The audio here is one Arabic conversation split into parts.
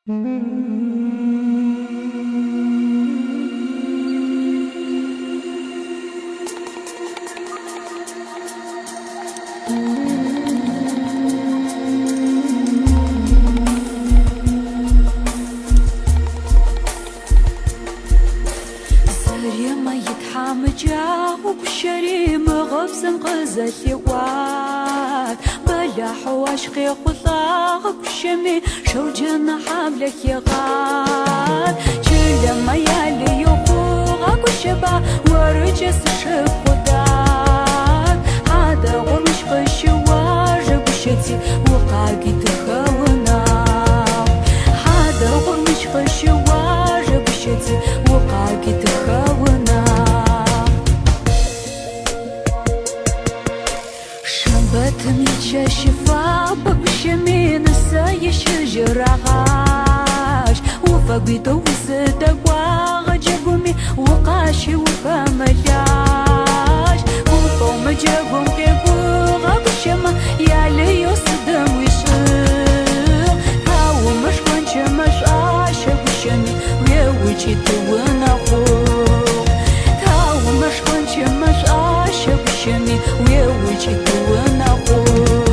ما يتحمجا وبشري مغفزن غزتي واد بلا حواشقي خطاغ بشمي شوجنا حملك يغاد جل ما يالي يفوغ وشبا ورجس شب خداد هذا غمش قشواج بشتي وقاقي تخونا هذا غمش قشواج بشتي وقاقي تخونا شمبت شفا ببشمي نساي شجر غاش وفبيتو وصدق جبمي وقاشي وفمجاش وفوم جبم كيفو غبشما يالي يصدم ويشق هاو مش كنش مش عاشق بشمي ويوجي تونا خوق هاو مش كنش مش عاشق بشمي ويوجي تونا خوق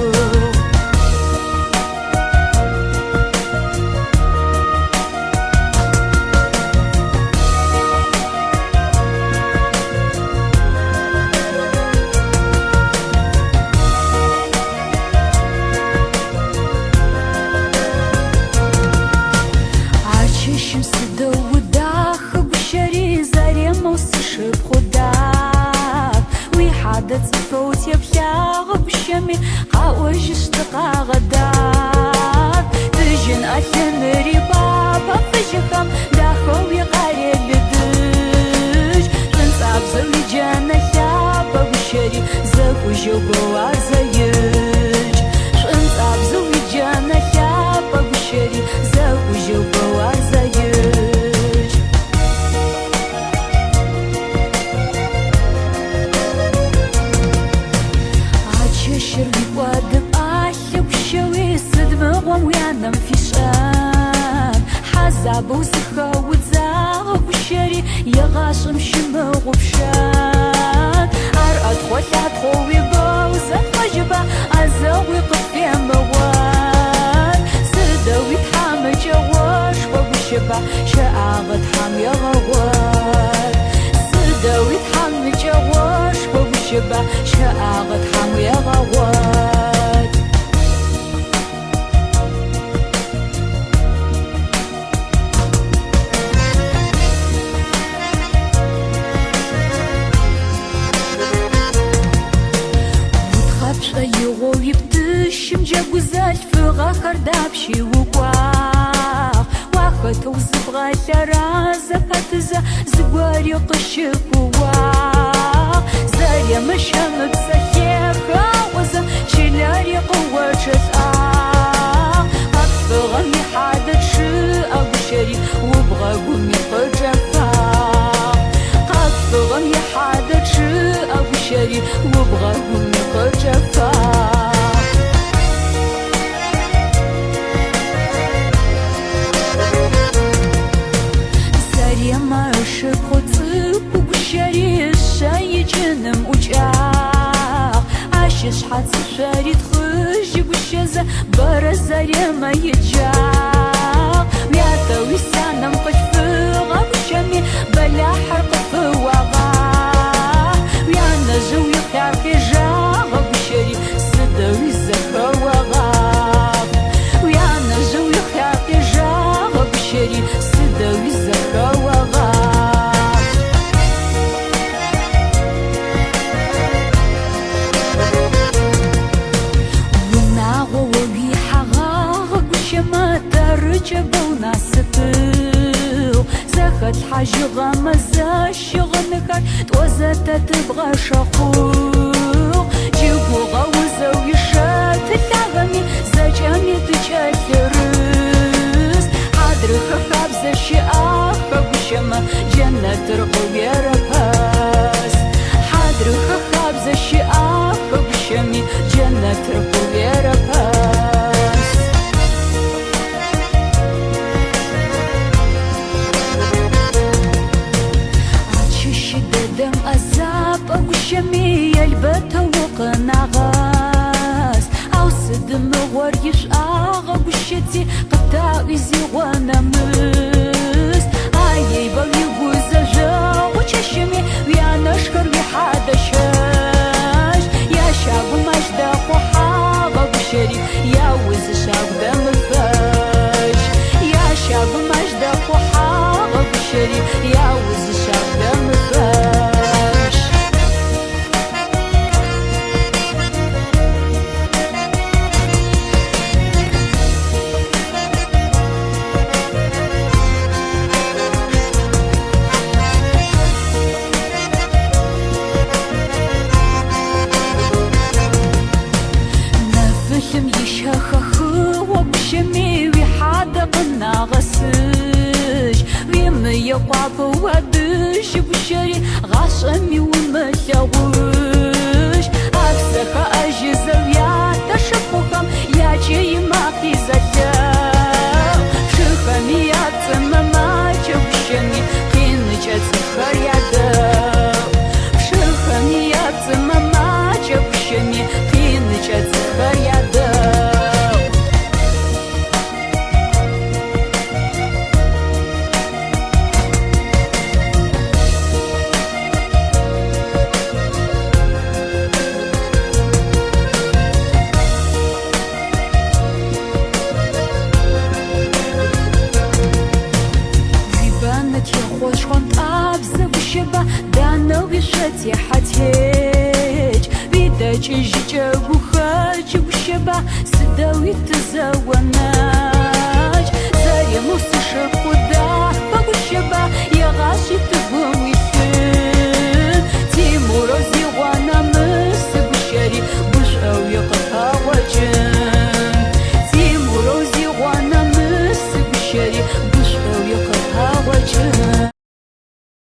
صوت يبشاغ بشمي قاوش اشتقا غدار تجن أثن ربابا فجخم داخو يقاري لدج تنصاب زوي جانا شابا بشري زكو جوبو عزيج تنصاب زوي جانا شابا بشري زكو جوبو عزيج شربي وادب أحلى وشوي صدمة ويانا مفيشان حزاب وسخة وتزاغ وشري يغاشم شمغ وبشان أرقد خوات خوي بوزة خجبة أزاوي قفي موان سدوي تحامل جواش وبشبع شاغد حام يغوان سدوي تحامل جواش وبشبع شاغد حام يغوان وتخافش أيغو يبتشم جاقوزات فغا خردابشي وقواق واخد وزبغا شرازة فتزة زباري قشك وواق زاريا مشام بسخيخة وزا شلاري قوة شسعاق أكفغم يحادث شاء بشري وبغا قومي قجفاق أكفغم يحادث شاء بشري وبغا قومي قجفاق زاريا ما شبخو تسيب وبشري الشاي جنم وجاق عاشش حد سفاري تخرج بشزة برا زاريا ما يتجاق مياتا ويسانا مقشفغة بشمي بلا حرق فواغا ويانا جوي خارقي جاغ بشري سدوي زخا وغاق ويانا جوي خارقي جاغ بشري سدوي زخا وغاق رجبو ناسبو زخت حاجة غمزة شغنكر توزت تبغى شخوق جيبو غوزة ويشات التغمي زجامي تجاكرس حاضر خابزة شيئا بشمة جنة ترقو يرباس حاضر خابزة شيئا بشمي جنة ترقو يرباس يقعب ودش بشري غاشمي ومتلوش أفسخ أجزو يا تشبكم يا جي ما في زجاو شخمي يا تماما جبشني كين جتخر يا دو شخمي يا تماما جبشني كين جتخر يا دو يا حتيج بيدك جيجا وخاج وشبا سداوي تزاوناج زي موسى شق ودا فوق الشبا يا غاشي تبوم